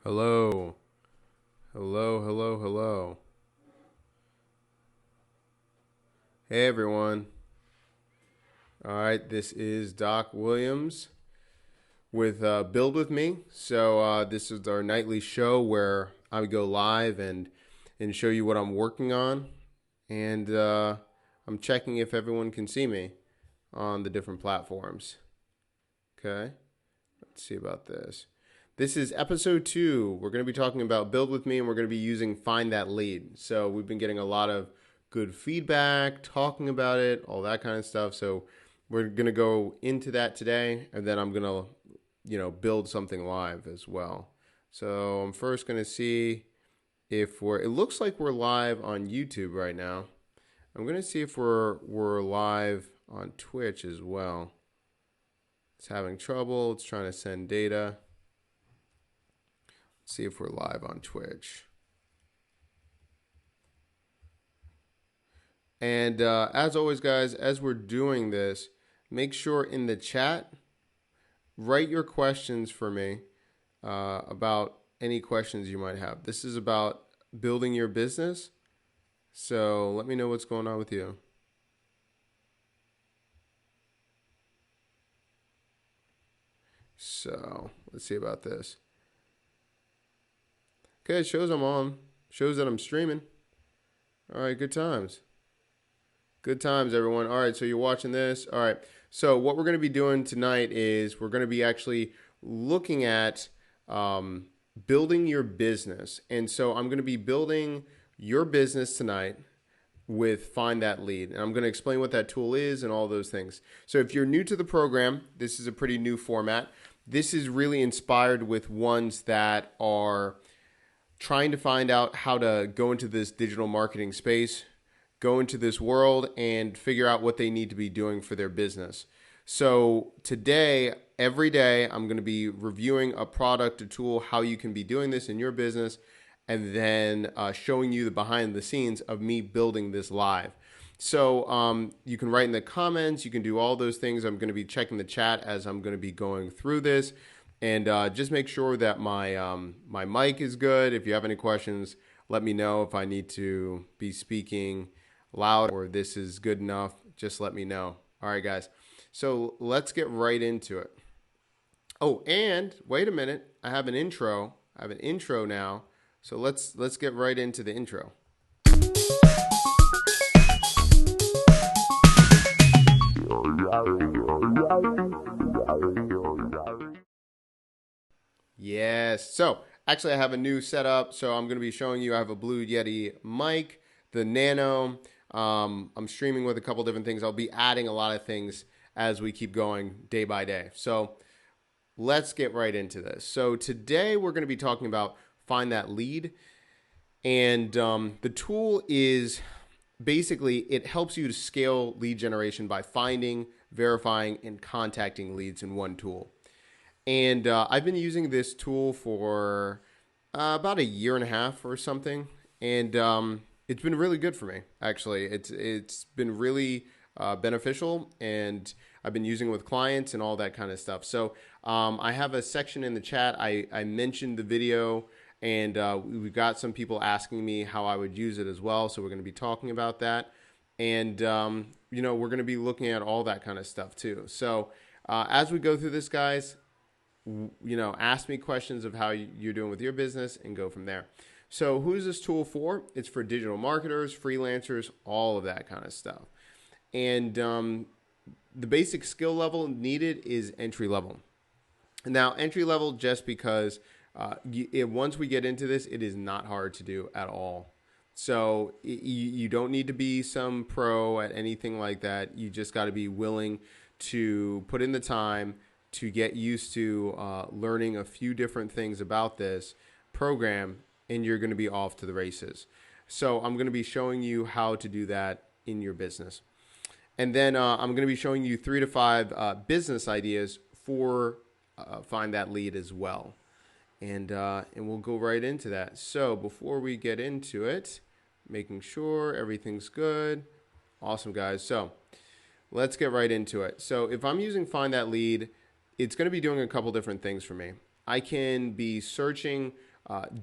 Hello. Hello, hello, hello. Hey everyone. All right, this is Doc Williams with Build With Me. So this is our nightly show where I would go live and show you what I'm working on. And I'm checking if everyone can see me on the different platforms. Okay, let's see about this. This is episode 2. We're going to be talking about Build With Me, and we're going to be using FindThatLead. So we've been getting a lot of good feedback, talking about it, all that kind of stuff. So we're going to go into that today, and then I'm going to, build something live as well. So I'm first going to see if it looks like we're live on YouTube right now. I'm going to see if we're live on Twitch as well. It's having trouble. It's trying to send data. See if we're live on Twitch. And as always, guys, as we're doing this, make sure in the chat, write your questions for me about any questions you might have. This is about building your business. So let me know what's going on with you. So let's see about this. Okay, it shows I'm on. Shows that I'm streaming. All right, good times. Good times, everyone. All right, so you're watching this. All right, so what we're going to be doing tonight is we're going to be actually looking at building your business. And so I'm going to be building your business tonight with FindThatLead. And I'm going to explain what that tool is and all those things. So if you're new to the program, this is a pretty new format. This is really inspired with ones that are trying to find out how to go into this digital marketing space, go into this world, and figure out what they need to be doing for their business. So today, every day, I'm going to be reviewing a product, a tool, how you can be doing this in your business, and then showing you the behind the scenes of me building this live. So you can write in the comments, you can do all those things. I'm going to be checking the chat as I'm going to be going through this. And just make sure that my mic is good. If you have any questions, let me know. If I need to be speaking loud or this is good enough, just let me know. All right, guys. So let's get right into it. Oh, and wait a minute. I have an intro. I have an intro now. So let's get right into the intro. Yes. So actually I have a new setup. So I'm going to be showing you, I have a Blue Yeti mic, the Nano. I'm streaming with a couple different things. I'll be adding a lot of things as we keep going day by day. So let's get right into this. So today we're going to be talking about FindThatLead. And the tool is basically, it helps you to scale lead generation by finding, verifying, and contacting leads in one tool. And I've been using this tool for about a year and a half or something. And it's been really good for me, actually. It's been really beneficial, and I've been using it with clients and all that kind of stuff. So I have a section in the chat. I mentioned the video, and we got some people asking me how I would use it as well. So we're going to be talking about that. And, we're going to be looking at all that kind of stuff too. So as we go through this, guys, ask me questions of how you're doing with your business and go from there. So who is this tool for? It's for digital marketers, freelancers, all of that kind of stuff. And the basic skill level needed is entry level. Now, entry level just because once we get into this, it is not hard to do at all. So you don't need to be some pro at anything like that. You just got to be willing to put in the time to get used to learning a few different things about this program, and you're going to be off to the races. So I'm going to be showing you how to do that in your business. And then I'm going to be showing you 3 to 5 business ideas for FindThatLead as well. And we'll go right into that. So before we get into it, making sure everything's good. Awesome, guys. So let's get right into it. So if I'm using FindThatLead, it's going to be doing a couple different things for me. I can be searching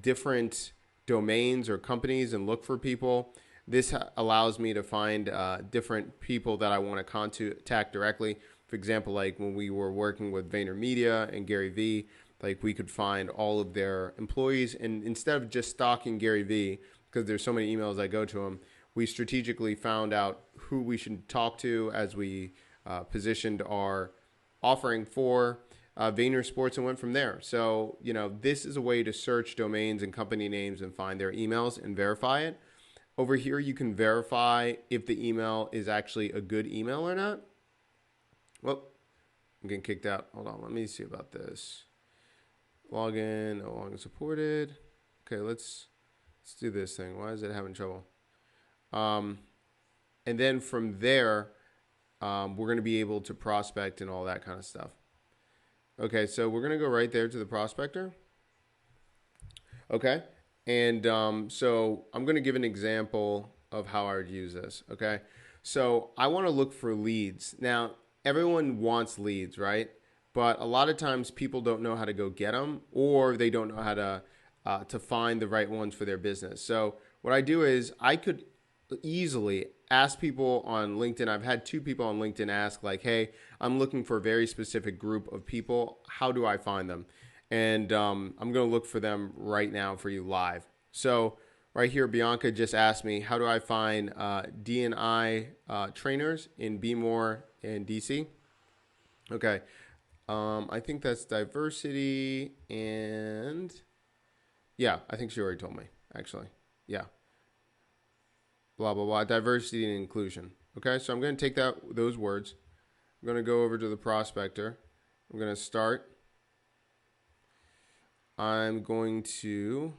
different domains or companies and look for people. This allows me to find different people that I want to contact directly. For example, like when we were working with VaynerMedia and Gary Vee, like we could find all of their employees, and instead of just stalking Gary Vee, because there's so many emails that go to him, we strategically found out who we should talk to as we positioned our offering for Vayner Sports and went from there. So, you know, this is a way to search domains and company names and find their emails and verify it. Over here, you can verify if the email is actually a good email or not. Well, I'm getting kicked out. Hold on, let me see about this. Login, no longer supported. Okay, let's do this thing. Why is it having trouble? And then from there, we're going to be able to prospect and all that kind of stuff. Okay, so we're going to go right there to the prospector. Okay, and so I'm going to give an example of how I would use this. Okay, so I want to look for leads. Now, everyone wants leads, right? But a lot of times people don't know how to go get them, or they don't know how to find the right ones for their business. So what I do is I could easily ask people on LinkedIn. I've had 2 people on LinkedIn ask like, hey, I'm looking for a very specific group of people. How do I find them? And I'm going to look for them right now for you live. So right here, Bianca just asked me, how do I find D&I trainers in Be More and DC? Okay. I think that's diversity and yeah, I think she already told me actually. Yeah. Blah, blah, blah, diversity and inclusion. Okay, so I'm going to take those words. I'm going to go over to the prospector. I'm going to start. I'm going to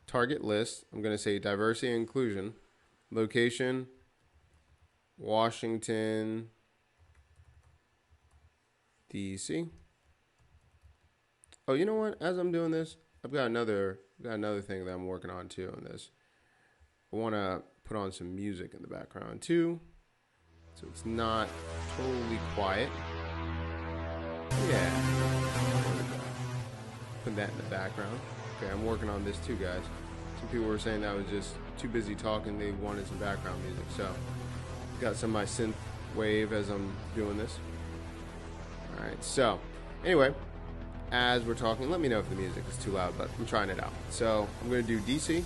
target list. I'm going to say diversity and inclusion. Location, Washington, DC. Oh, you know what? As I'm doing this, I've got another thing that I'm working on too on this. I want to put on some music in the background too, so it's not totally quiet. Yeah. Put that in the background. Okay, I'm working on this too, guys. Some people were saying that I was just too busy talking. They wanted some background music, so got some of my synth wave as I'm doing this. All right, so anyway, as we're talking, let me know if the music is too loud, but I'm trying it out. So I'm going to do DC,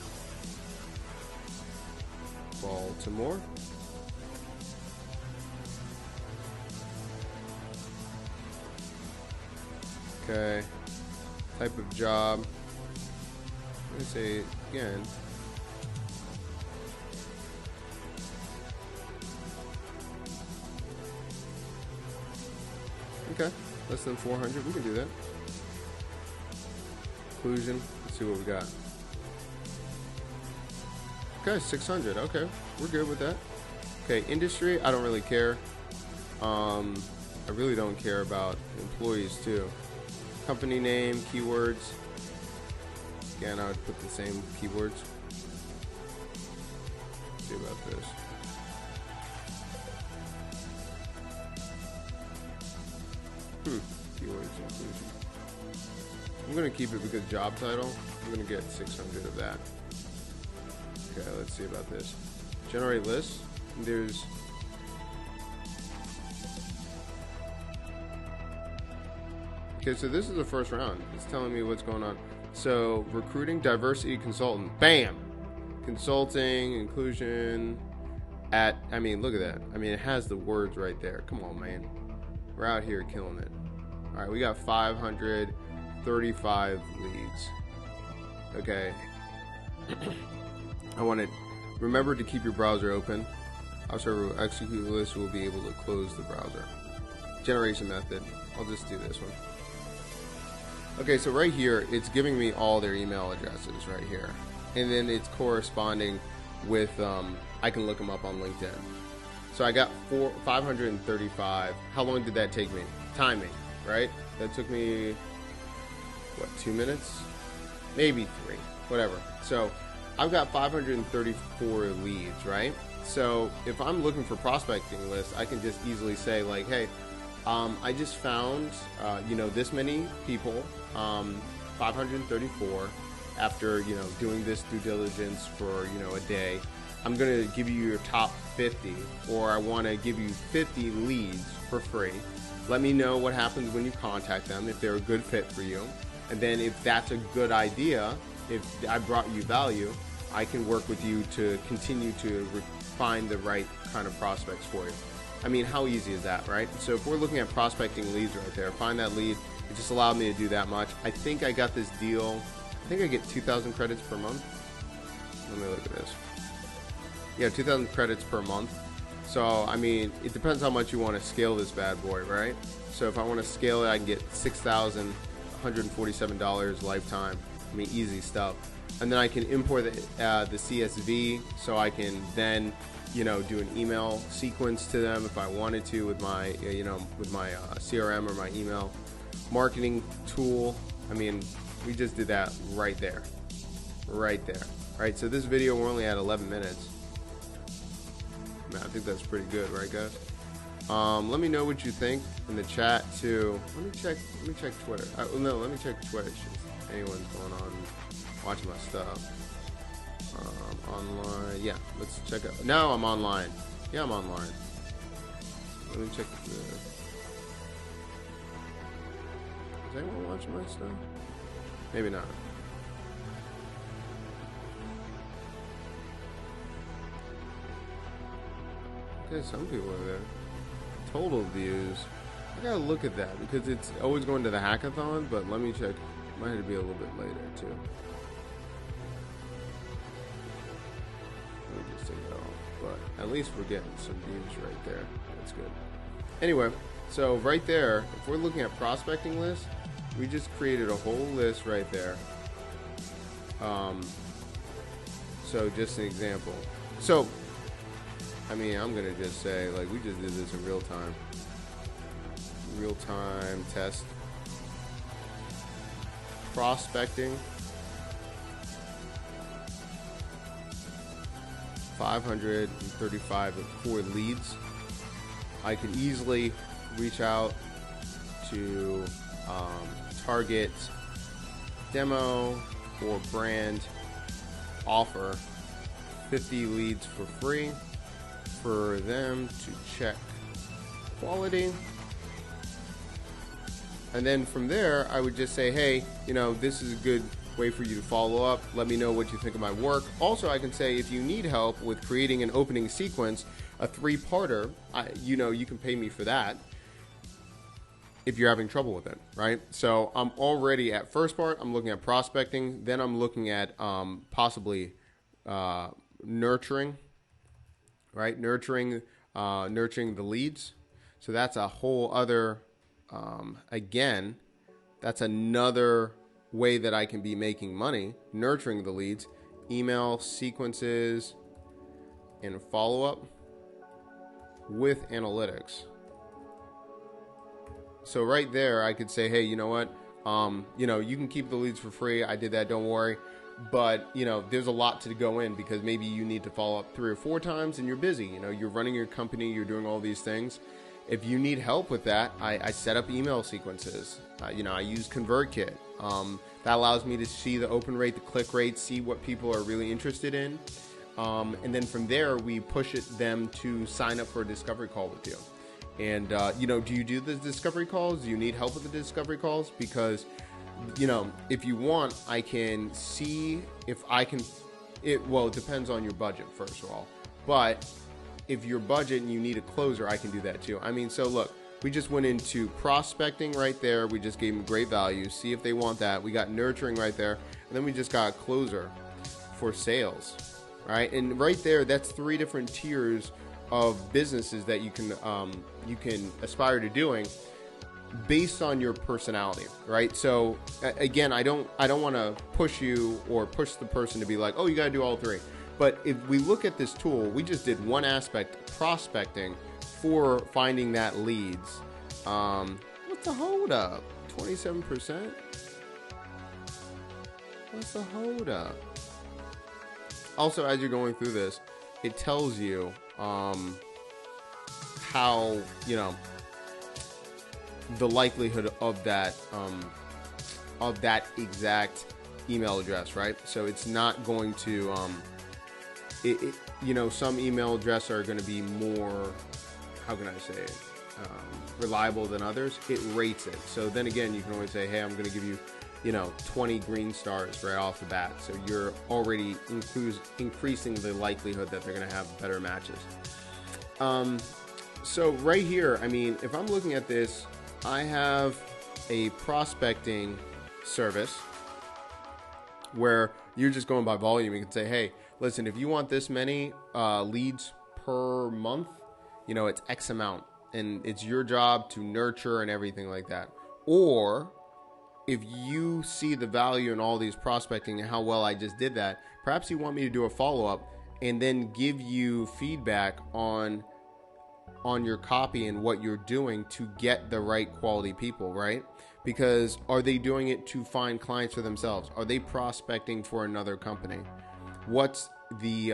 Baltimore, okay, type of job, I'm going to say again, okay, less than 400, we can do that. Inclusion, let's see what we got. Okay, 600, okay, we're good with that. Okay, industry, I don't really care. I really don't care about employees too. Company name, keywords. Again, I would put the same keywords. Let's see about this. Keywords inclusion. I'm going to keep it because job title, I'm going to get 600 of that. Okay, let's see about this. Generate list. There's okay, so this is the first round. It's telling me what's going on. So recruiting diversity consultant. Bam! Consulting, inclusion at, I mean, look at that. I mean, it has the words right there. Come on, man. We're out here killing it. All right, we got 535 leads. Okay. I want to remember to keep your browser open. Also, execute the list will be able to close the browser. Generation method. I'll just do this one. Okay, so right here, it's giving me all their email addresses right here. And then it's corresponding with, I can look them up on LinkedIn. So I got 535. How long did that take me? Timing, right? That took me, what, 2 minutes? Maybe 3, whatever. So I've got 534 leads, right? So if I'm looking for prospecting lists, I can just easily say like, hey, I just found, this many people, 534. after, you know, doing this due diligence for, you know, a day, I'm going to give you your top 50, or I want to give you 50 leads for free. Let me know what happens when you contact them, if they're a good fit for you. And then if that's a good idea, if I brought you value, I can work with you to continue to find the right kind of prospects for you. I mean, how easy is that, right? So if we're looking at prospecting leads right there, find that lead. It just allowed me to do that much. I think I got this deal. I think I get 2,000 credits per month. Let me look at this. Yeah, 2,000 credits per month. So, I mean, it depends how much you want to scale this bad boy, right? So if I want to scale it, I can get $6,147 lifetime. I mean, easy stuff. And then I can import the CSV, so I can then, you know, do an email sequence to them if I wanted to with my, you know, with my CRM or my email marketing tool. I mean, we just did that right there. Right there. All right, so this video, we're only at 11 minutes. Man, I think that's pretty good, right, guys? Let me know what you think in the chat too. Let me check Twitter. No, let me check Twitch. If anyone's going on watching my stuff. Online. Yeah, let's check out. No, I'm online. Yeah, I'm online. Let me check the. Is anyone watching my stuff? Maybe not. Okay, some people are there. Total views. I gotta look at that because it's always going to the hackathon, but let me check. Might have to be a little bit later too. Let me just take it off. But at least we're getting some views right there. That's good. Anyway, so right there, if we're looking at prospecting lists, we just created a whole list right there. So just an example. So I mean, I'm gonna just say, like, we just did this in real time. Real time test. Prospecting. 535 for leads. I can easily reach out to target demo or brand offer 50 leads for free for them to check quality. And then from there, I would just say, hey, you know, this is a good way for you to follow up. Let me know what you think of my work. Also, I can say if you need help with creating an opening sequence, a 3-parter, you know, you can pay me for that if you're having trouble with it, right? So I'm already at first part, I'm looking at prospecting, then I'm looking at possibly nurturing, right? Nurturing the leads. So that's a whole other, again, that's another way that I can be making money, nurturing the leads, email sequences, and follow-up with analytics. So right there, I could say, hey, you know what? You know, you can keep the leads for free. I did that, don't worry. But, you know, there's a lot to go in because maybe you need to follow up 3 or 4 times and you're busy. You know, you're running your company, you're doing all these things. If you need help with that, I set up email sequences. You know, I use ConvertKit. That allows me to see the open rate, the click rate, see what people are really interested in. And then from there, we push them to sign up for a discovery call with you. And, you know, do you do the discovery calls? Do you need help with the discovery calls? Because, you know, if you want, I can see if I can, well, it depends on your budget, first of all. But if your budget and you need a closer, I can do that too. I mean, so look, we just went into prospecting right there. We just gave them great value. See if they want that. We got nurturing right there. And then we just got a closer for sales, right? And right there, that's 3 different tiers of businesses that you can aspire to doing based on your personality, right? So again, I don't want to push you or push the person to be like, oh, you got to do all 3. But if we look at this tool, we just did one aspect, prospecting, for finding that leads. What's the hold up? 27%? What's the hold up? Also, as you're going through this, it tells you how, you know, the likelihood of that exact email address, right? So it's not going to, some email addresses are going to be more, how can I say it, reliable than others. It rates it. So then again, you can always say, hey, I'm going to give you, 20 green stars right off the bat. So you're already increasing the likelihood that they're going to have better matches. So right here, I mean, if I'm looking at this, I have a prospecting service where you're just going by volume. You can say, hey, listen, if you want this many leads per month, it's X amount, and it's your job to nurture and everything like that. Or if you see the value in all these prospecting and how well I just did that, perhaps you want me to do a follow-up and then give you feedback on your copy and what you're doing to get the right quality people, right? Because are they doing it to find clients for themselves? Are they prospecting for another company? What's the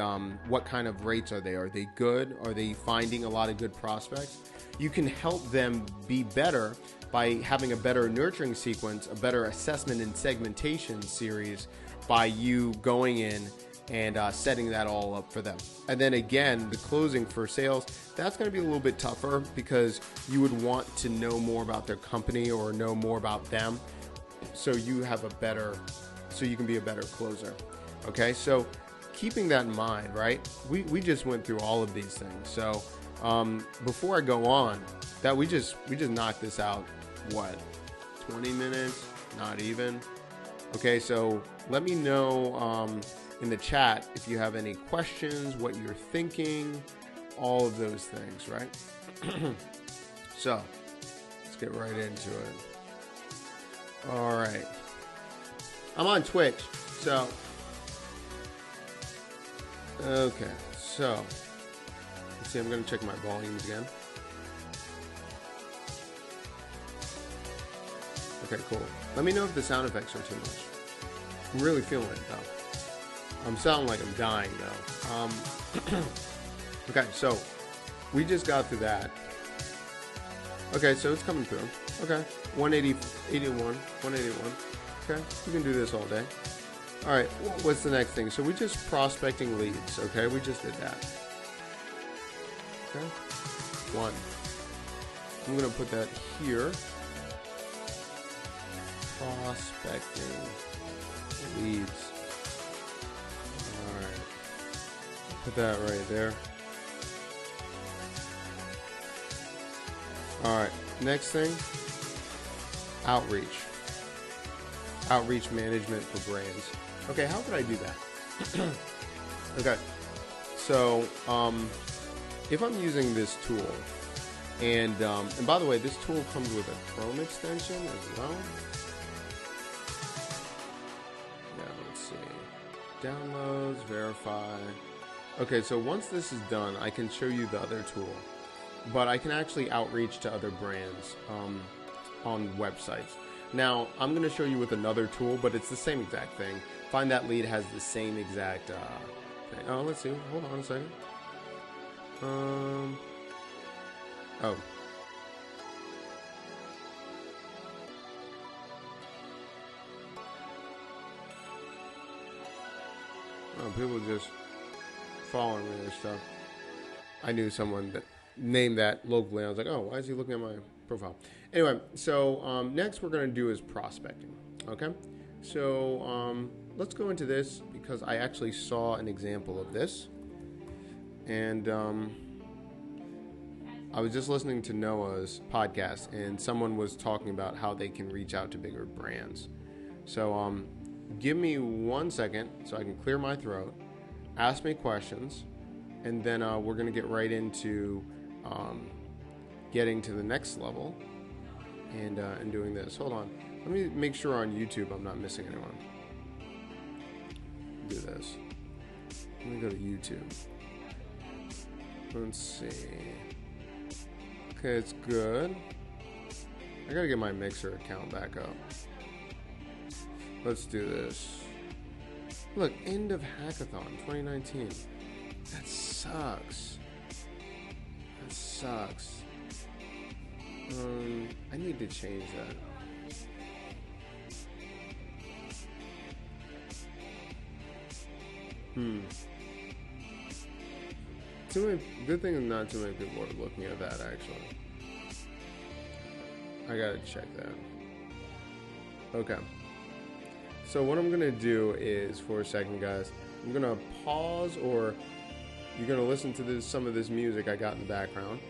what kind of rates are they? Are they good? Are they finding a lot of good prospects? You can help them be better by having a better nurturing sequence, a better assessment and segmentation series, by you going in and setting that all up for them. And then again, the closing for sales, that's going to be a little bit tougher because you would want to know more about their company or know more about them, so you can be a better closer. Okay, so keeping that in mind, right? We just went through all of these things. So before I go on, that we just knocked this out, what, 20 minutes? Not even. Okay, so let me know in the chat if you have any questions, what you're thinking, all of those things, right? So let's get right into it. All right, I'm on Twitch, so okay, so let's see, I'm gonna check my volumes again. Okay, cool. Let me know if the sound effects are too much. I'm really feeling it though. I'm sounding like I'm dying though. Okay, so we just got through that. Okay, so it's coming through. Okay, 181. Okay, you can do this all day. All right, what's the next thing? So we just prospecting leads. Okay, we just did that. Okay, 1. I'm gonna put that here. Prospecting leads. All right, put that right there. All right, next thing, outreach. Outreach management for brands. Okay, how could I do that? Okay, so if I'm using this tool, and by the way, this tool comes with a Chrome extension as well. Yeah, let's see. Downloads, verify. Okay, so once this is done, I can show you the other tool. But I can actually outreach to other brands on websites. Now, I'm going to show you with another tool, but it's the same exact thing. FindThatLead has the same exact thing. Oh, let's see. Hold on a second. Oh. Oh, people just following me and stuff. I knew someone that named that locally. I was like, oh, why is he looking at my profile? Anyway, so next we're going to do is prospecting. Okay, so let's go into this because I actually saw an example of this, and I was just listening to Noah's podcast, and someone was talking about how they can reach out to bigger brands. So give me 1 second so I can clear my throat, ask me questions, and then we're going to get right into getting to the next level and doing this. Hold on. Let me make sure on YouTube I'm not missing anyone. Do this. Let me go to YouTube. Let's see. Okay, it's good. I gotta get my Mixer account back up. Let's do this. Look, end of hackathon 2019. That sucks. That sucks. I need to change that. Good thing not too many people are looking at that, actually. I gotta check that. Okay. So what I'm gonna do is, for a second, guys, I'm gonna pause, or you're gonna listen to some of this music I got in the background,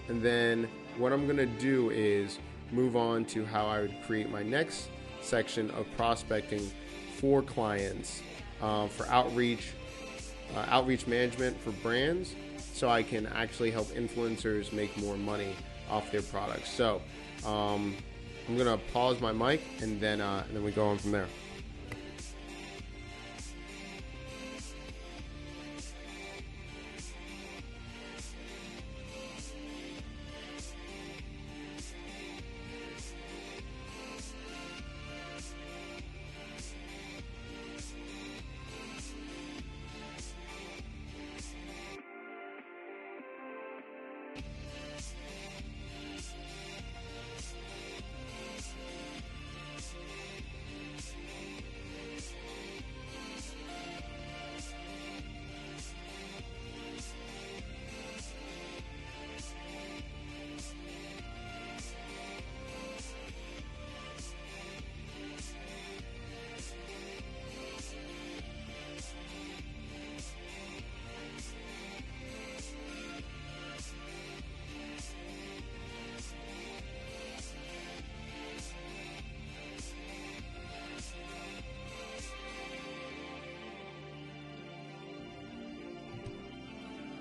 and then what I'm gonna do is move on to how I would create my next section of prospecting for clients, for outreach management for brands, so I can actually help influencers make more money off their products. So I'm gonna pause my mic, and then we go on from there.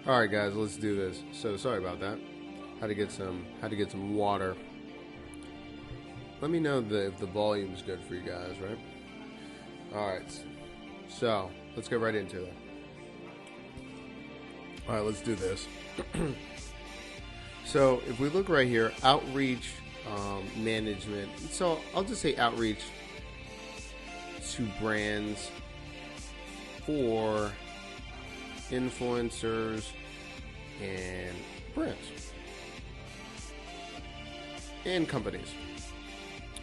All right, guys, let's do this. So sorry about that. Had to get some water. Let me know if the volume's good for you guys, right? All right. So let's get right into it. All right, let's do this. So if we look right here, outreach management. So I'll just say outreach to brands for influencers and brands and companies.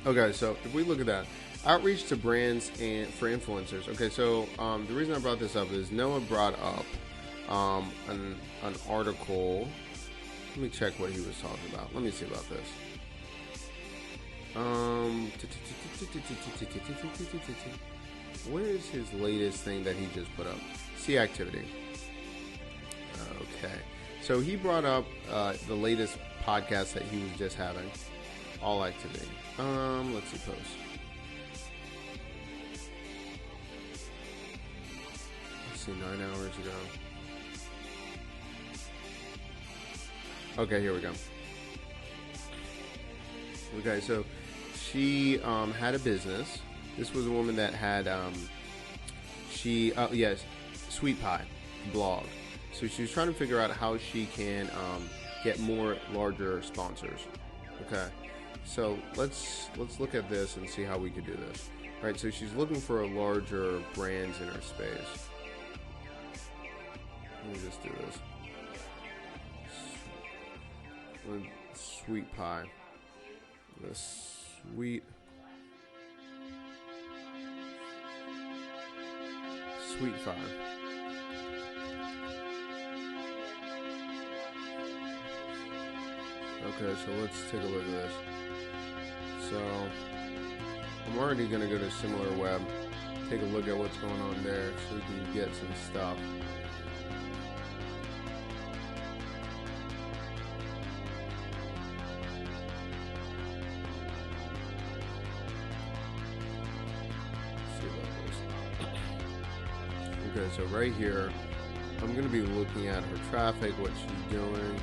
Okay, so if we look at that, outreach to brands and for influencers. Okay, so the reason I brought this up is Noah brought up an article. Let me check what he was talking about. Let me see about this. Where is his latest thing that he just put up? See activity. Okay. So he brought up the latest podcast that he was just having. All activity. Let's see post. Let's see, 9 hours ago. Okay, here we go. Okay, so she had a business. This was a woman that had Sweet Pie blog. So she was trying to figure out how she can get more larger sponsors. Okay, so let's look at this and see how we could do this. All right, so she's looking for larger brands in her space. Let me just do this. Sweet Pie. The Sweet Pie. Okay, so let's take a look at this. So I'm already going to go to SimilarWeb, take a look at what's going on there so we can get some stuff. Okay, so right here, I'm going to be looking at her traffic, what she's doing.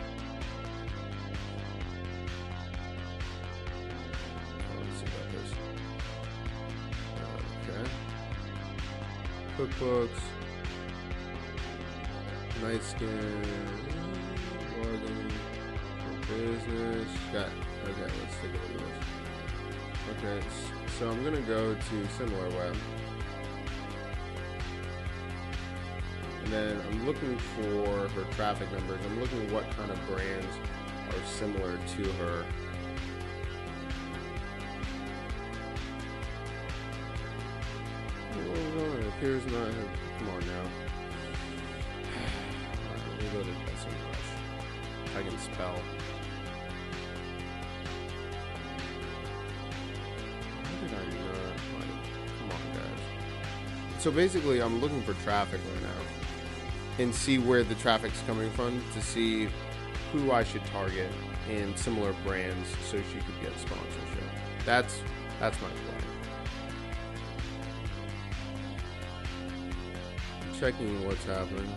Let's see about this. Okay. Cookbooks. Night skin. Blogging. Business. Got. Okay, let's take a look at this. Okay, so I'm going to go to SimilarWeb. And then I'm looking for her traffic numbers. I'm looking at what kind of brands are similar to her. Oh, it appears not. Come on now. go to SEMrush. If I can spell. How did I not find it? Come on, guys. So basically, I'm looking for traffic right now and see where the traffic's coming from to see who I should target in similar brands so she could get sponsorship. That's my plan. Checking what's happening.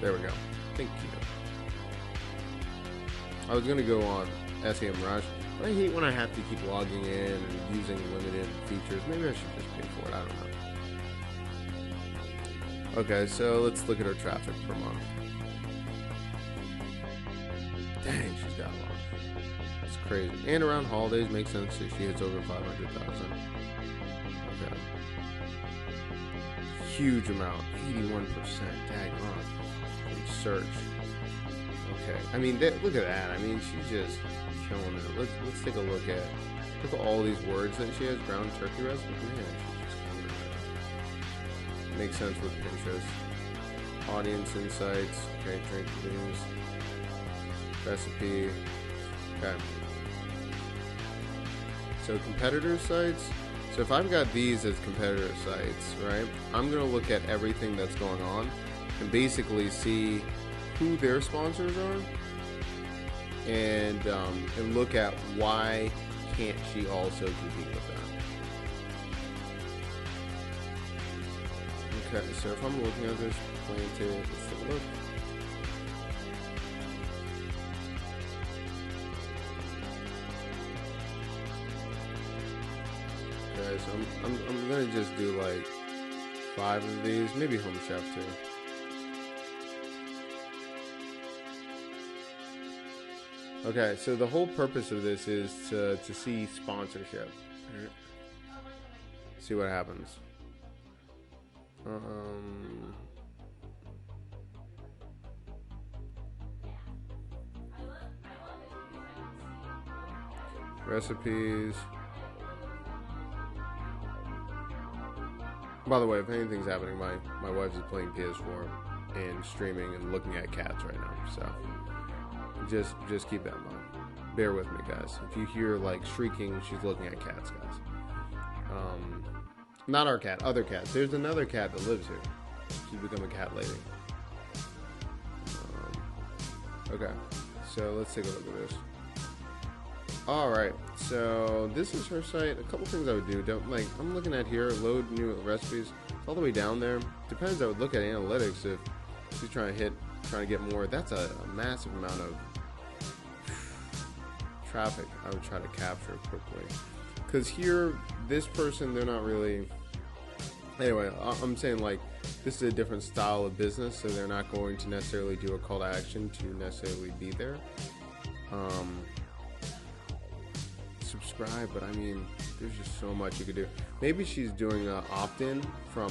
There we go. Thank you. I was gonna go on SEMrush, but I hate when I have to keep logging in and using limited features. Maybe I should just pay for it. I don't know. Okay, so let's look at her traffic per month. Dang, she's got a lot. It's crazy. And around holidays makes sense if she hits over 500,000. Okay. Huge amount. 81%. Dang on. Search. Okay. I mean, look at that. I mean, she's just killing it. Let's take a look at all these words that she has. Ground turkey recipe. Man, she's just killing it. Makes sense with Pinterest. Audience insights. Okay. Drink news. Recipe. Okay. So competitor sites. So if I've got these as competitor sites, right, I'm going to look at everything that's going on and basically see who their sponsors are and look at why can't she also compete with them. Okay, so if I'm looking at this, let's take a look. Okay, so I'm gonna just do like 5 of these, maybe Home Chef too. Okay, so the whole purpose of this is to see sponsorship. See what happens. Recipes. By the way, if anything's happening, my wife is playing PS4 and streaming and looking at cats right now. So just keep that in mind. Bear with me, guys. If you hear like shrieking, she's looking at cats, guys. Not our cat, other cats. There's another cat that lives here. She's become a cat lady. Okay, so let's take a look at this. Alright, so this is her site. A couple things I would do. I'm looking at here, load new recipes. It's all the way down there. Depends, I would look at analytics if she's trying to get more. That's a massive amount of traffic I would try to capture quickly. Because here, this person, they're not really... Anyway, I'm saying like, this is a different style of business, so they're not going to necessarily do a call to action to necessarily be there. Subscribe, but I mean, there's just so much you could do. Maybe she's doing an opt-in from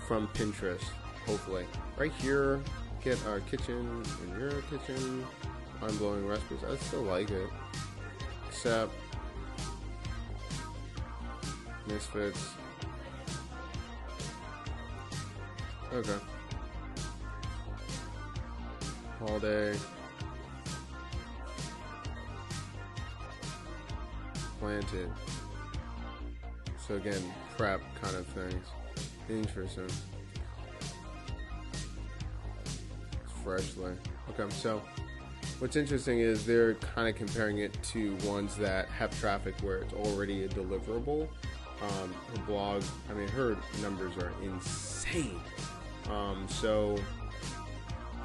Pinterest, hopefully. Right here, get our kitchen in your kitchen, mind-blowing recipes. I still like it, except Misfits. Okay. Holiday. Planted. So again, prep kind of things. Interesting. Freshly. Okay, so what's interesting is they're kind of comparing it to ones that have traffic where it's already a deliverable. Her blog, I mean, her numbers are insane. So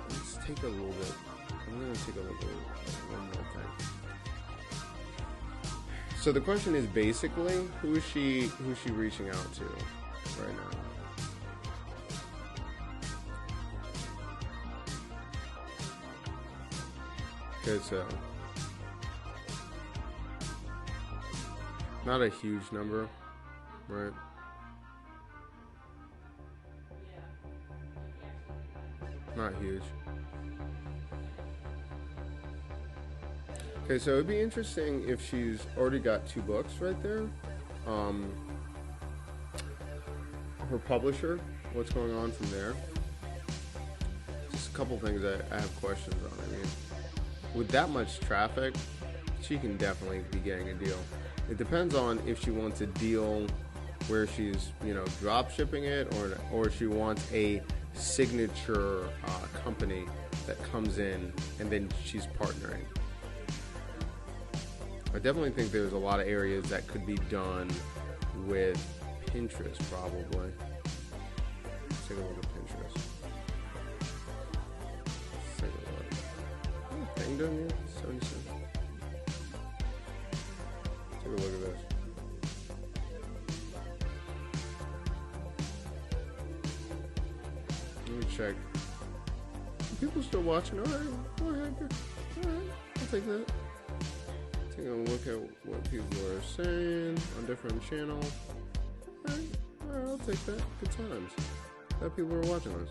let's take a little bit. I'm gonna take a look at one more thing. So the question is basically, who is she reaching out to right now? Okay, so not a huge number, right? Not huge. Okay, so it'd be interesting if she's already got 2 books right there. Her publisher, what's going on from there? a couple things I have questions on. I mean, with that much traffic, she can definitely be getting a deal. It depends on if she wants a deal where she's, drop shipping it, or she wants a signature company that comes in and then she's partnering. I definitely think there's a lot of areas that could be done with Pinterest, probably. Let's take a look at Pinterest. Let's take a look. Thing done yet? 77. Take a look at this. Let me check. Are people still watching? All right, go ahead. All right, I'll take that. Take a look at what people are saying on different channels. All right, I'll take that. Good times. That people are watching us.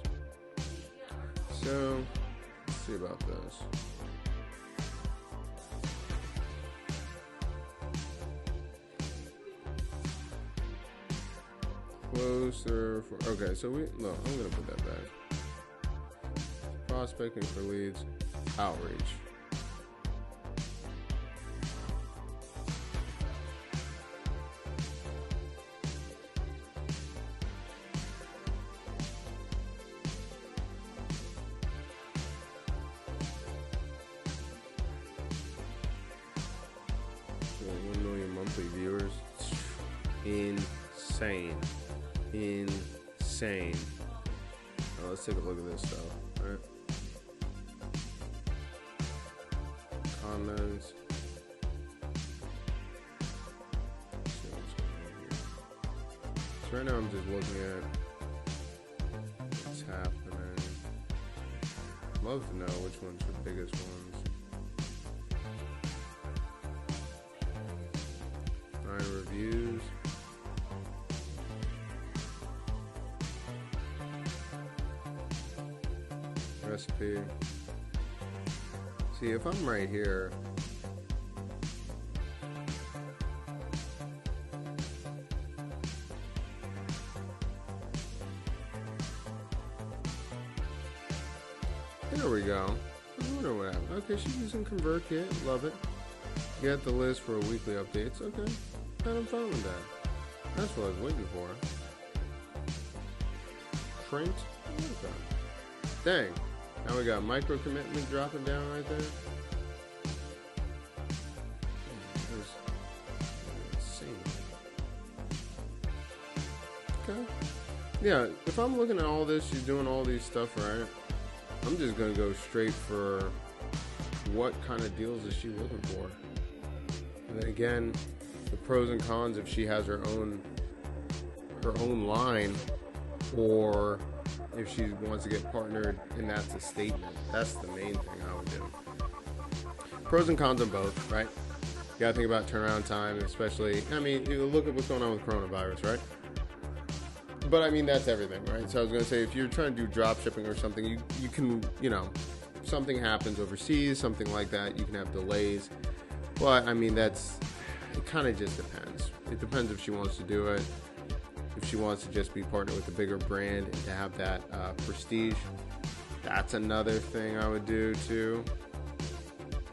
So, let's see about this. Closer for, okay, so I'm gonna put that back. Prospecting for leads, outreach. So 1 million monthly viewers. Insane. Let's take a look at this stuff. All right. Comments. Let's see what's going on here. So right now I'm just looking at what's happening. Love to know which ones are the biggest ones. 9 reviews. Recipe. See, if I'm right here, there we go. I wonder what happened. Okay, she's using ConvertKit. Love it. Get the list for weekly updates. Okay, I'm fine with that. That's what I was waiting for. Print. Okay. Dang. Now we got micro commitment dropping down right there. That's insane. Okay. Yeah, if I'm looking at all this, she's doing all these stuff right. I'm just gonna go straight for what kind of deals is she looking for. And then again, the pros and cons if she has her own line, or if she wants to get partnered and that's a statement. That's the main thing I would do. Pros and cons on both, right? You gotta think about turnaround time, especially, I mean, you look at what's going on with coronavirus, right? But I mean, that's everything, right? So I was gonna say, if you're trying to do drop shipping or something, you can, something happens overseas, something like that, you can have delays. But I mean, it kind of just depends. It depends if she wants to do it. If she wants to just be partnered with a bigger brand and to have that prestige, that's another thing I would do too.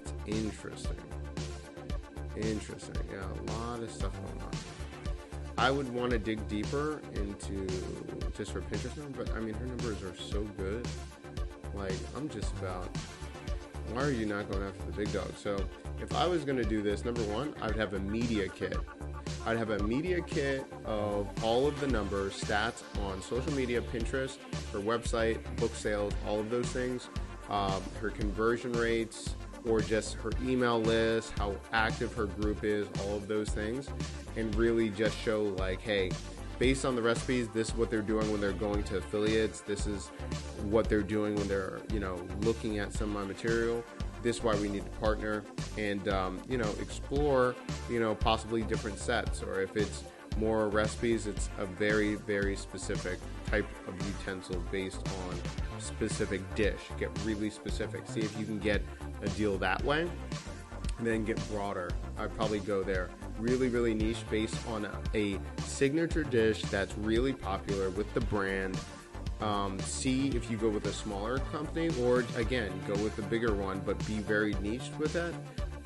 It's interesting. Yeah, a lot of stuff going on. I would want to dig deeper into just her Pinterest number, but I mean, her numbers are so good. Like, I'm just about, why are you not going after the big dog? So if I was going to do this, number one, I would have a media kit. I'd have a media kit of all of the numbers, stats on social media, Pinterest, her website, book sales, all of those things, her conversion rates, or just her email list, how active her group is, all of those things, and really just show like, hey, based on the recipes, this is what they're doing when they're going to affiliates, this is what they're doing when they're, looking at some of my material. This is why we need to partner and, explore, possibly different sets, or if it's more recipes, it's a very, very specific type of utensil based on specific dish. Get really specific. See if you can get a deal that way, and then get broader. I'd probably go there. Really, really niche based on a signature dish that's really popular with the brand, See if you go with a smaller company, or again, go with the bigger one, but be very niched with that.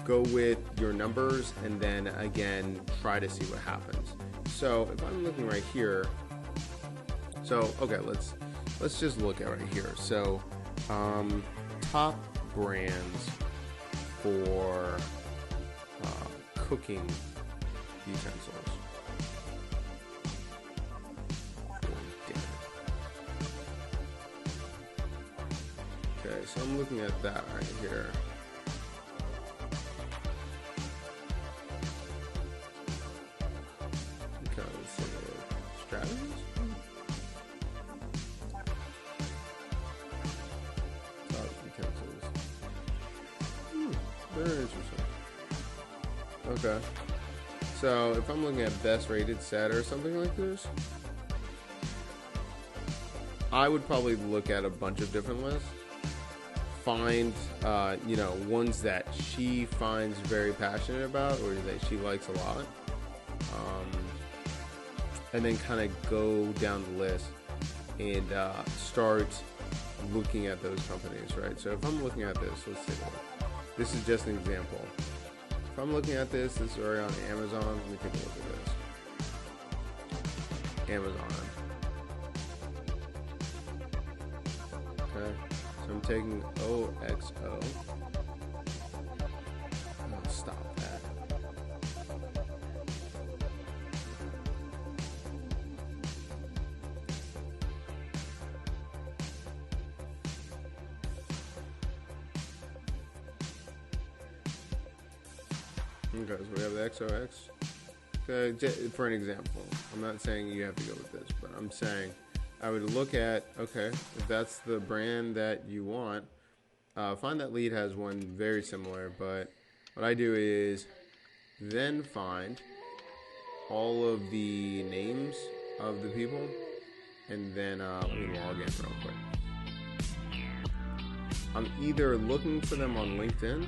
Go with your numbers, and then again, try to see what happens. So if I'm looking right here, so okay, let's just look at right here. So top brands for cooking utensils. Okay, so I'm looking at that right here. Okay, let's see. Strategies? Top utensils. Very interesting. Okay. So if I'm looking at best rated set or something like this, I would probably look at a bunch of different lists. Find, ones that she finds very passionate about or that she likes a lot. And then kind of go down the list and start looking at those companies, right? So if I'm looking at this, let's see. This is just an example. If I'm looking at this is already on Amazon. Let me take a look at this. Amazon. Okay. So I'm taking OXO. I'll stop that. Okay, so we have the XOX. Okay, for an example, I'm not saying you have to go with this, but I'm saying I would look at, okay, if that's the brand that you want, FindThatLead has one very similar, but what I do is then find all of the names of the people, and then let me log in real quick. I'm either looking for them on LinkedIn,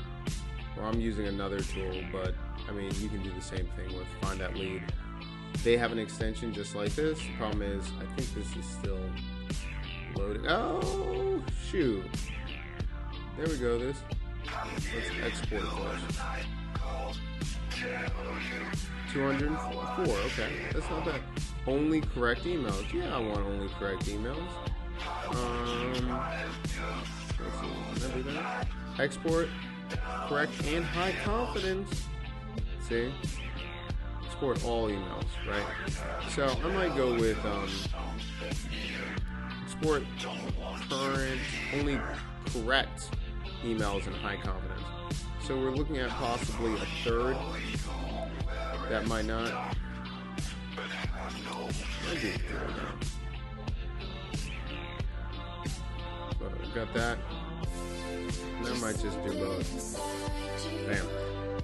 or I'm using another tool, but I mean, you can do the same thing with FindThatLead. They have an extension just like this. The problem is, I think this is still loading. Oh, shoot. There we go, let's export this. 204, okay, that's not bad. Only correct emails. Yeah, I want only correct emails. Let's see, can I do that? Export, correct, and high confidence. See? Export all emails, right? So I might go with export current, only correct emails in high confidence. So we're looking at possibly a third. That might not. Might be a third now. But got that. And I might just do both. Bam.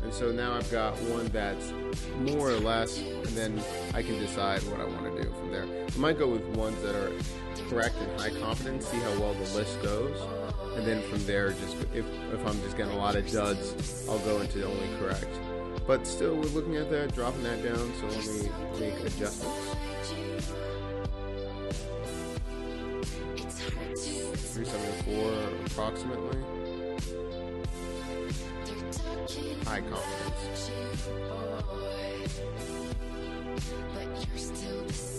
And so now I've got one that's more or less, and then I can decide what I want to do from there. I might go with ones that are correct and high confidence, see how well the list goes, and then from there, just if I'm just getting a lot of duds, I'll go into only correct. But still, we're looking at that, dropping that down, so let me make adjustments. 374 approximately. High confidence.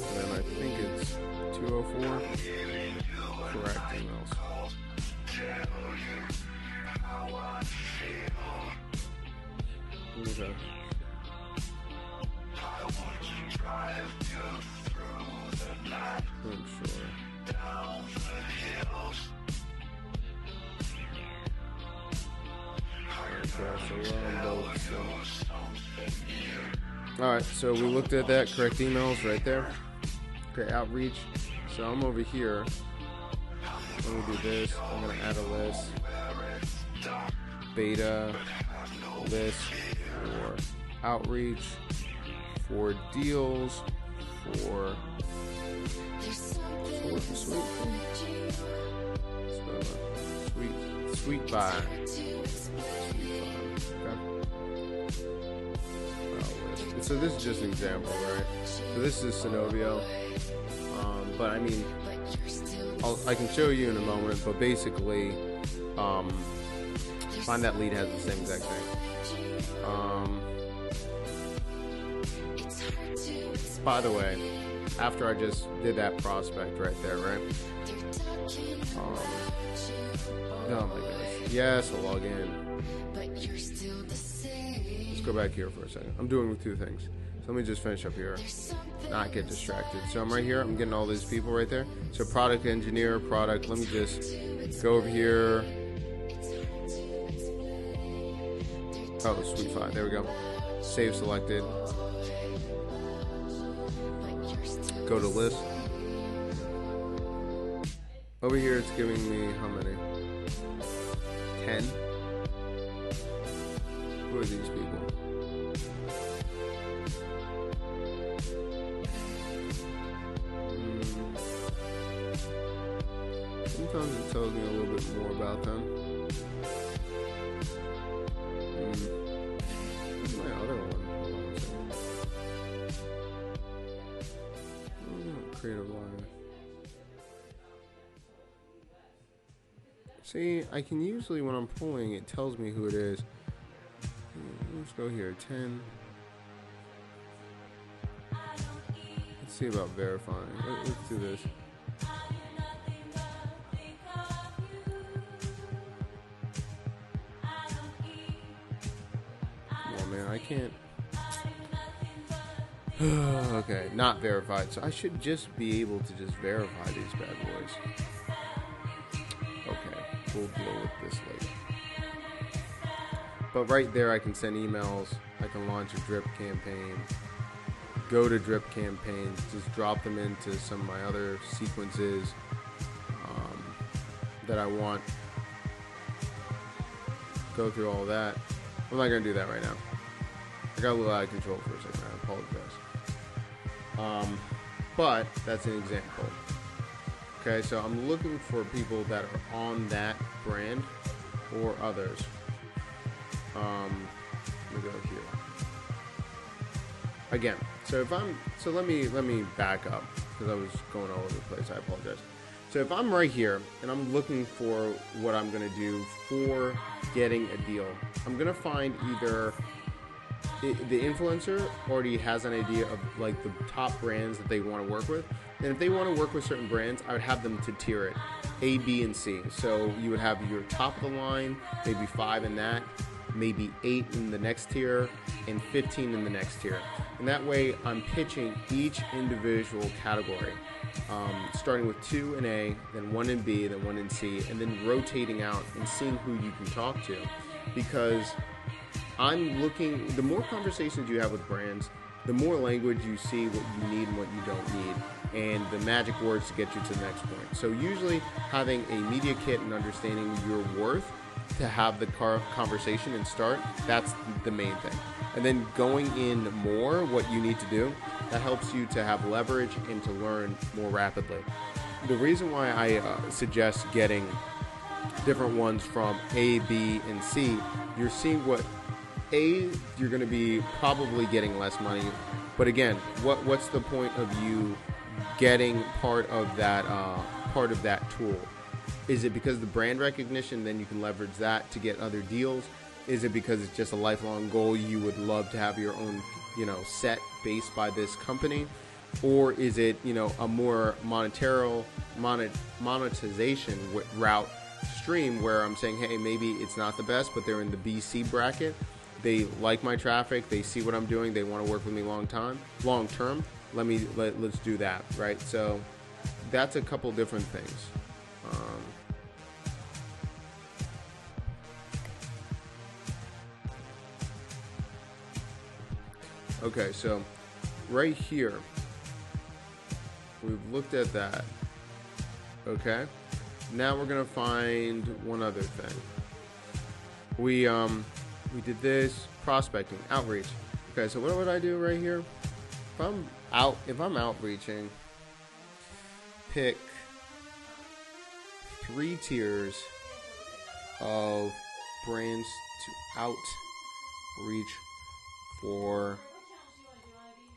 And then I think it's 204. Correct emails. Okay. I'm sure. Alright, so we looked at that, correct emails right there. Okay, outreach. So I'm over here. Let me do this. I'm going to add a list. Beta list for outreach, for deals, for sweet buy. So this is just an example, right? So this is Synovio, but I mean, I can show you in a moment, but basically, FindThatLead has the same exact thing. By the way, after I just did that prospect right there, right? Oh my gosh. Yes, I'll log in. Let's go back here for a second. I'm doing two things. So let me just finish up here. Not get distracted. So I'm right here. I'm getting all these people right there. So product engineer, product. Let me just go over here. Oh, sweet five. There we go. Save selected. Go to list. Over here it's giving me how many? 10. Who are these people? Sometimes it tells me a little bit more about them. Where's my other one? Creative line. See, I can usually, when I'm pulling, it tells me who it is. Let's go here, 10. Let's see about verifying. Let's do this. Come on, man, I can't. Okay, not verified. So I should just be able to just verify these bad boys. Okay, we'll deal with this later. But right there, I can send emails. I can launch a drip campaign. Go to drip campaigns. Just drop them into some of my other sequences that I want. Go through all that. I'm not going to do that right now. I got a little out of control for a second. I apologize. But that's an example. Okay, so I'm looking for people that are on that brand or others. Let me go here. Again, so if I'm, so let me back up because I was going all over the place. I apologize. So if I'm right here and I'm looking for what I'm going to do for getting a deal, I'm going to find either the influencer already has an idea of like the top brands that they want to work with. And if they want to work with certain brands, I would have them to tier it A, B, and C. So you would have your top of the line, maybe 5 in that, maybe 8 in the next tier, and 15 in the next tier. And that way I'm pitching each individual category, starting with 2 in A, then 1 in B, then 1 in C, and then rotating out and seeing who you can talk to. Because I'm looking, the more conversations you have with brands, the more language you see what you need and what you don't need, and the magic words to get you to the next point. So usually having a media kit and understanding your worth to have the conversation and start, that's the main thing. And then going in more what you need to do, that helps you to have leverage and to learn more rapidly. The reason why I suggest getting different ones from A, B, and C, you're seeing what A, you're going to be probably getting less money, but again, what's the point of you getting part of that tool? Is it because of the brand recognition, then you can leverage that to get other deals? Is it because it's just a lifelong goal, you would love to have your own, set based by this company? Or is it, a more monetization route stream where I'm saying, hey, maybe it's not the best, but they're in the BC bracket. They like my traffic. They see what I'm doing. They want to work with me long term. Let's do that, right? So that's a couple different things. Okay, so right here, we've looked at that. Okay, now we're gonna find one other thing. We did this prospecting, outreach. Okay, so what would I do right here? If I'm outreaching, pick 3 tiers of brands to outreach for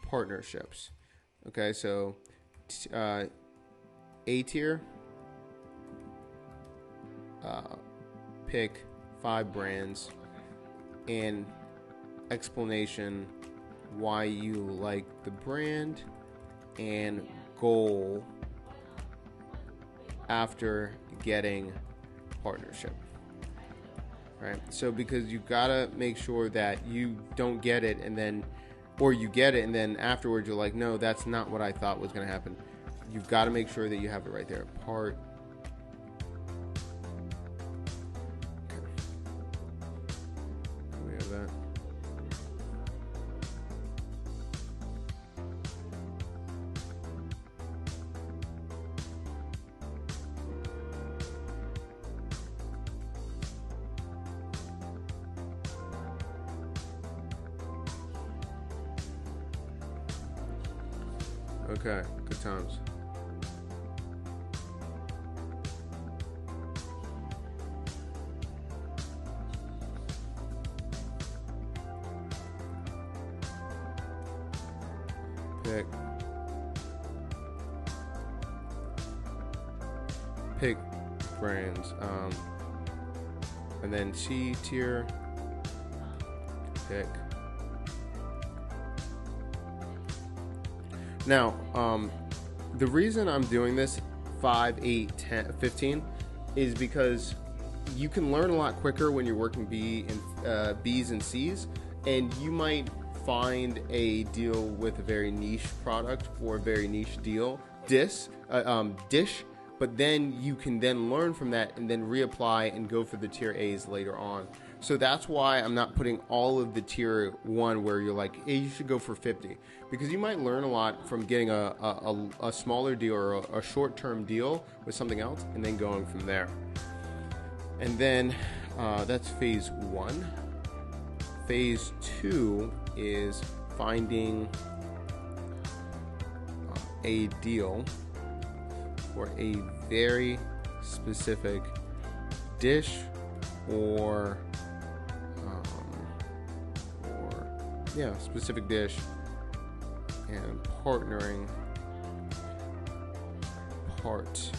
partnerships. Okay, so A tier, pick 5 brands and explanation why you like the brand and goal after getting partnership. Right? So because you gotta make sure that you don't get it and then, or you get it and then afterwards you're like, no, that's not what I thought was gonna happen. You've got to make sure that you have it right there. Okay. We have that. Okay, good times. Pick brands, and then C tier, pick. Now, the reason I'm doing this 5, 8, 10, 15 is because you can learn a lot quicker when you're working B's and C's, and you might find a deal with a very niche product or a very niche dish, but then you can then learn from that and then reapply and go for the tier A's later on. So that's why I'm not putting all of the tier 1 where you're like, hey, you should go for 50, because you might learn a lot from getting a smaller deal or a short-term deal with something else and then going from there. And then that's phase 1. Phase 2 is finding a deal for a very specific dish or specific dish, and partnering part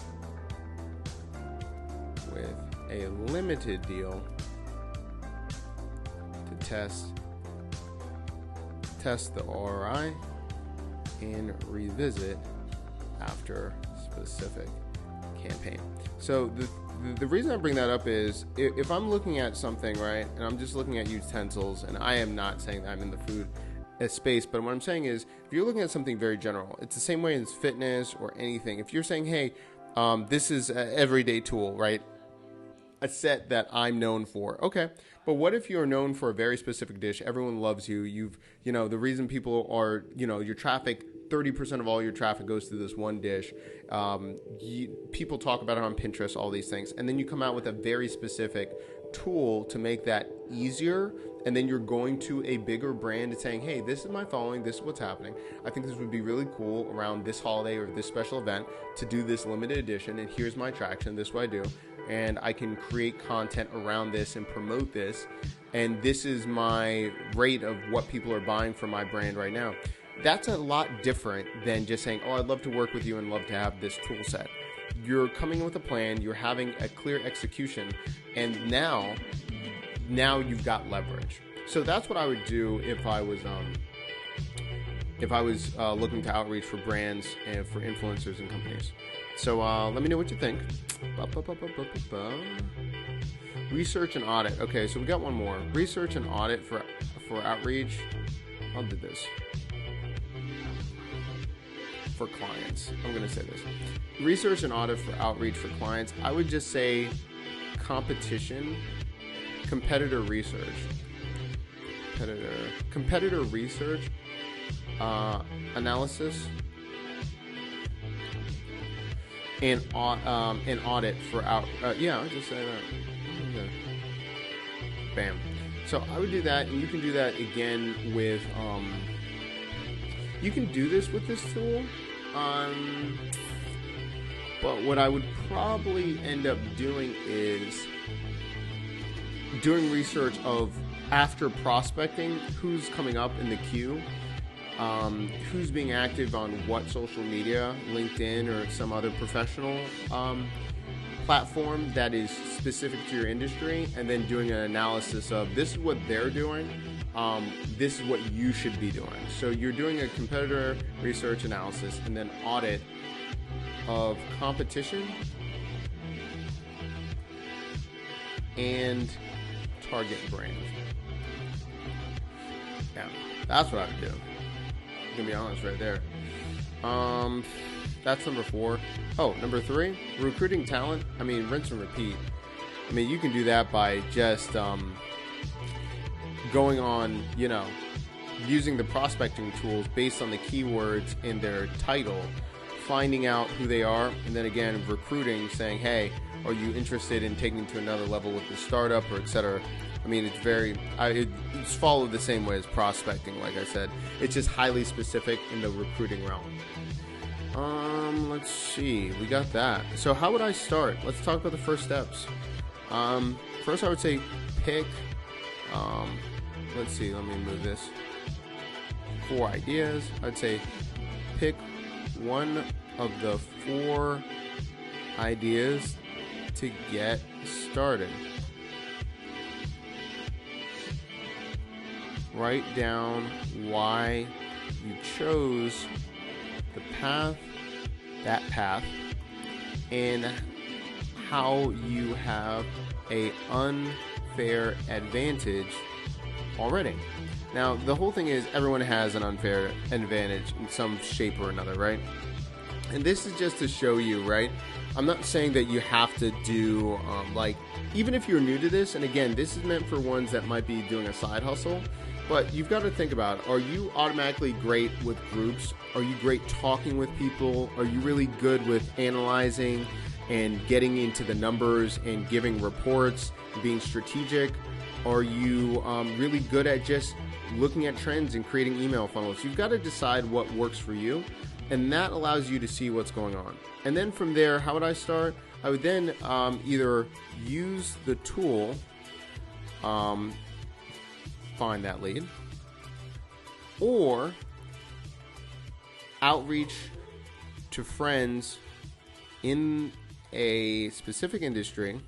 with a limited deal to test the ROI and revisit after specific campaign. So the reason I bring that up is if I'm looking at something, right, and I'm just looking at utensils, and I am not saying that I'm in the food space, but what I'm saying is if you're looking at something very general, it's the same way as fitness or anything. If you're saying, hey, this is an everyday tool, right, a set that I'm known for, okay, but what if you're known for a very specific dish? Everyone loves you. The reason people are, your traffic, 30% of all your traffic goes to this one dish. People talk about it on Pinterest, all these things. And then you come out with a very specific tool to make that easier. And then you're going to a bigger brand and saying, hey, this is my following. This is what's happening. I think this would be really cool around this holiday or this special event to do this limited edition. And here's my traction. This is what I do. And I can create content around this and promote this. And this is my rate of what people are buying from my brand right now. That's a lot different than just saying, oh, I'd love to work with you and love to have this tool set. You're coming in with a plan, you're having a clear execution, and now you've got leverage. So that's what I would do if I was looking to outreach for brands and for influencers and companies. So let me know what you think. Research and audit. Okay, so we got one more. Research and audit for outreach. I'll do this. For clients. I'm going to say this. Research and audit for outreach for clients. I would just say competitor research, analysis, and audit for out. I'll just say that. Okay. Bam. So I would do that, and you can do that again with. You can do this with this tool, but what I would probably end up doing is doing research of after prospecting, who's coming up in the queue, who's being active on what social media, LinkedIn or some other professional platform that is specific to your industry, and then doing an analysis of this is what they're doing, this is what you should be doing. So you're doing a competitor research analysis and then audit of competition and target brand. Yeah, that's what I would do. I'm gonna be honest right there. That's number 4. Oh, number 3, recruiting talent. I mean, rinse and repeat. I mean, you can do that by just going on, using the prospecting tools based on the keywords in their title, finding out who they are, and then again, recruiting, saying, hey, are you interested in taking to another level with the startup, or etc. I mean, it's followed the same way as prospecting, like I said. It's just highly specific in the recruiting realm. Let's see. We got that. So how would I start? Let's talk about the first steps. First, I would say pick, let's see, let me move this. 4 ideas. I'd say pick one of the 4 ideas to get started. Write down why you chose that path, and how you have a unfair advantage already. Now, the whole thing is everyone has an unfair advantage in some shape or another, right? And this is just to show you, right? I'm not saying that you have to do, even if you're new to this, and again, this is meant for ones that might be doing a side hustle, but you've got to think about, are you automatically great with groups? Are you great talking with people? Are you really good with analyzing and getting into the numbers and giving reports, being strategic? Are you really good at just looking at trends and creating email funnels? You've got to decide what works for you, and that allows you to see what's going on. And then from there, how would I start? I would then either use the tool, FindThatLead, or outreach to friends in a specific industry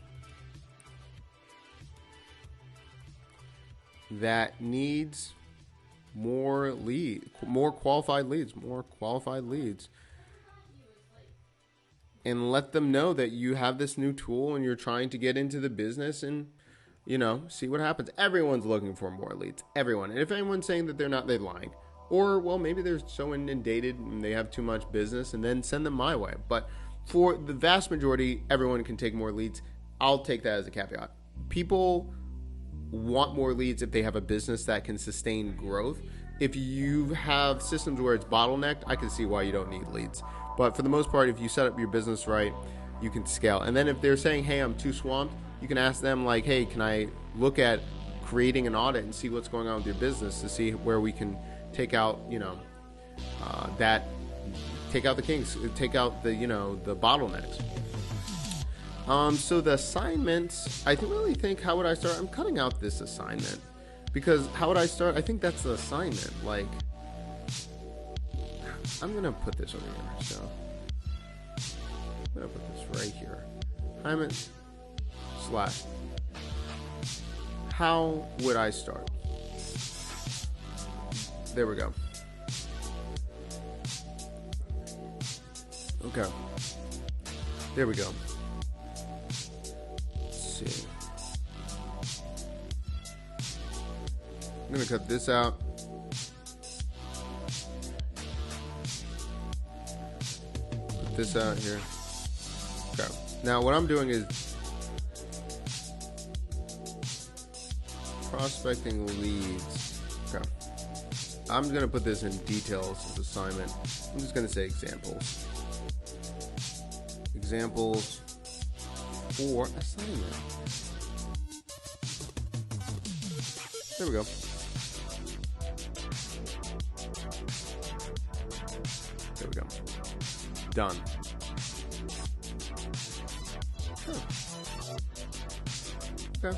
that needs more qualified leads, and let them know that you have this new tool and you're trying to get into the business, and see what happens. Everyone's looking for more leads. Everyone. And if anyone's saying that they're not, they're lying. Or, well, maybe they're so inundated and they have too much business, and then send them my way. But for the vast majority, everyone can take more leads. I'll take that as a caveat. People want more leads if they have a business that can sustain growth. If you have systems where it's bottlenecked, I can see why you don't need leads. But for the most part, if you set up your business right, you can scale. And then if they're saying, hey, I'm too swamped, you can ask them, like, hey, can I look at creating an audit and see what's going on with your business to see where we can take out, take out the kinks, take out the, the bottlenecks. So the assignments, I really think, how would I start? I'm cutting out this assignment, because how would I start? I think that's the assignment. Like, I'm going to put this over here. So I'm going to put this right here. Assignment / how would I start? There we go. Okay. There we go. Let's see. I'm going to cut this out. Put this out here. Okay. Now what I'm doing is prospecting leads. Okay. I'm going to put this in details as assignment. I'm just going to say examples. Examples for assignment. There we go. There we go. Done. Huh. Okay.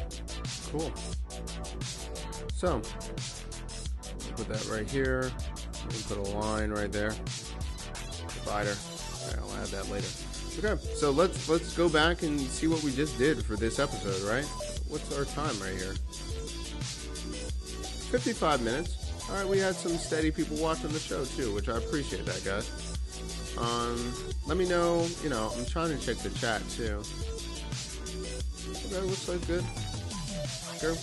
Cool. So, put that right here. Put a line right there. Divider. All right, I'll add that later. Okay, so let's go back and see what we just did for this episode, right? What's our time right here? 55 minutes. All right, we had some steady people watching the show too, which I appreciate that, guys. Let me know. I'm trying to check the chat too. Okay, looks like good. Go.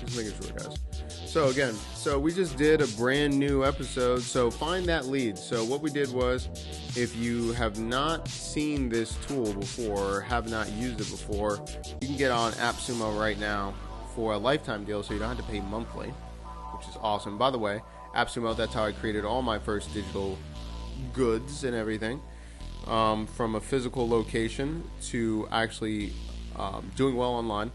Just making sure, guys. So again, we just did a brand new episode. So find that lead. So what we did was, if you have not seen this tool before, or have not used it before, you can get on AppSumo right now for a lifetime deal, so you don't have to pay monthly, which is awesome. By the way, AppSumo, that's how I created all my first digital goods and everything, from a physical location to actually doing well online.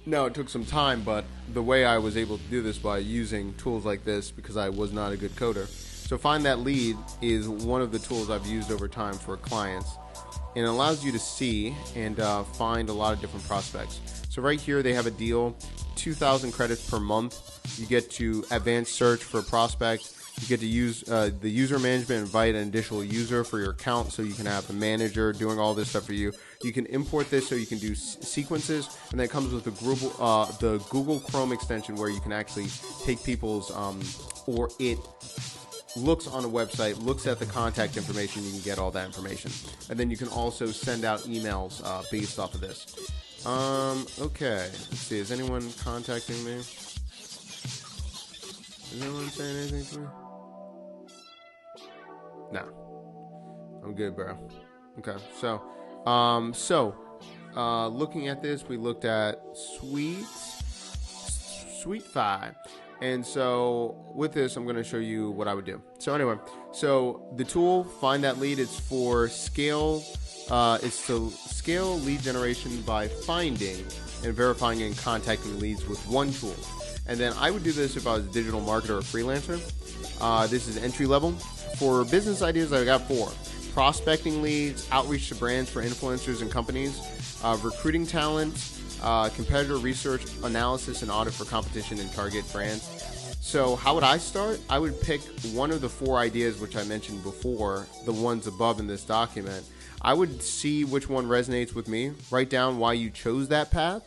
Now, it took some time, but the way I was able to do this by using tools like this, because I was not a good coder. So FindThatLead is one of the tools I've used over time for clients, and it allows you to see and find a lot of different prospects. So right here they have a deal, 2,000 credits per month. You get to advanced search for a prospect. You get to use the user management, invite an additional user for your account, so you can have a manager doing all this stuff for you. You can import this so you can do sequences, and then it comes with the Google Chrome extension, where you can actually take people's or it looks on a website, looks at the contact information, you can get all that information. And then you can also send out emails based off of this. Okay, let's see, is anyone contacting me? Is anyone saying anything to me? No. I'm good, bro. Okay, so looking at this, we looked at SweetFi. And so with this, I'm going to show you what I would do. So anyway, so the tool, FindThatLead, it's for scale. It's to scale lead generation by finding and verifying and contacting leads with one tool. And then I would do this if I was a digital marketer or freelancer. This is entry level. For business ideas, I got 4. Prospecting leads, outreach to brands for influencers and companies, recruiting talent, competitor research, analysis, and audit for competition and target brands. So how would I start? I would pick one of the 4 ideas which I mentioned before, the ones above in this document. I would see which one resonates with me, write down why you chose that path,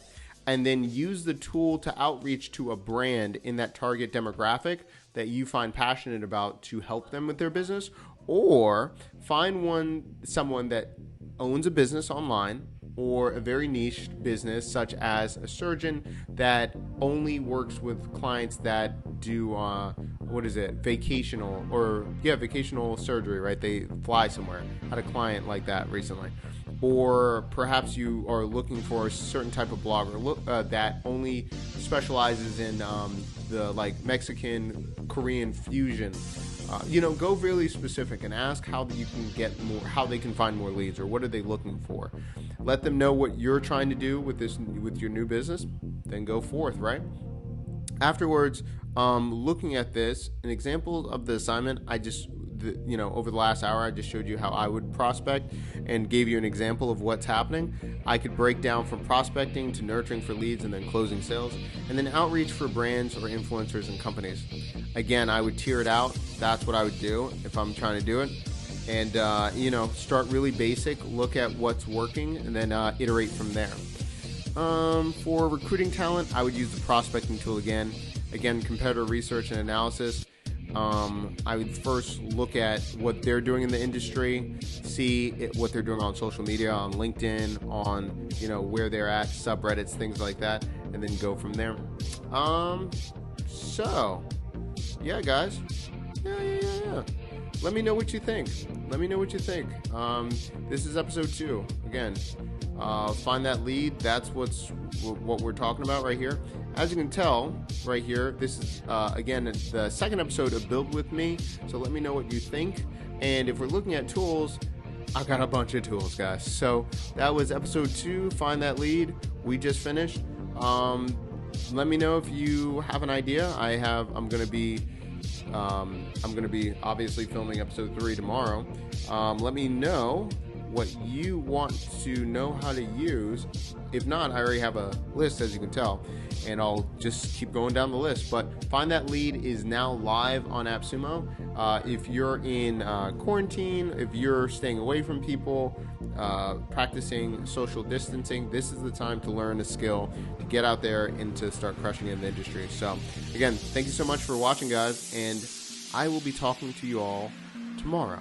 and then use the tool to outreach to a brand in that target demographic that you find passionate about to help them with their business, or find someone that owns a business online or a very niche business, such as a surgeon that only works with clients that do vacational surgery, right? They fly somewhere. I had a client like that recently. Or perhaps you are looking for a certain type of blogger that only specializes in the Mexican Korean fusion. Go really specific and ask how you can get more, how they can find more leads, or what are they looking for. Let them know what you're trying to do with your new business. Then go forth, right? Afterwards, looking at this, an example of the assignment, over the last hour, I just showed you how I would prospect and gave you an example of what's happening. I could break down from prospecting to nurturing for leads and then closing sales, and then outreach for brands or influencers and companies. Again, I would tier it out. That's what I would do if I'm trying to do it. And, start really basic, look at what's working, and then iterate from there. For recruiting talent, I would use the prospecting tool again. Again, competitor research and analysis. I would first look at what they're doing in the industry, see what they're doing on social media, on LinkedIn, on where they're at, subreddits, things like that, and then go from there. So yeah, guys, yeah. Let me know what you think. This is episode 2. Again, FindThatLead. That's what we're talking about right here. As you can tell right here, this is, again, the second episode of Build With Me. So let me know what you think. And if we're looking at tools, I've got a bunch of tools, guys. So that was episode 2, FindThatLead. We just finished. Let me know if you have an idea. I'm going to be obviously filming episode 3 tomorrow. Let me know what you want to know how to use. If not, I already have a list, as you can tell, and I'll just keep going down the list. But Find That Lead is now live on AppSumo. If you're in quarantine, if you're staying away from people, practicing social distancing, this is the time to learn a skill, to get out there and to start crushing it in the industry. So again, thank you so much for watching, guys, and I will be talking to you all tomorrow.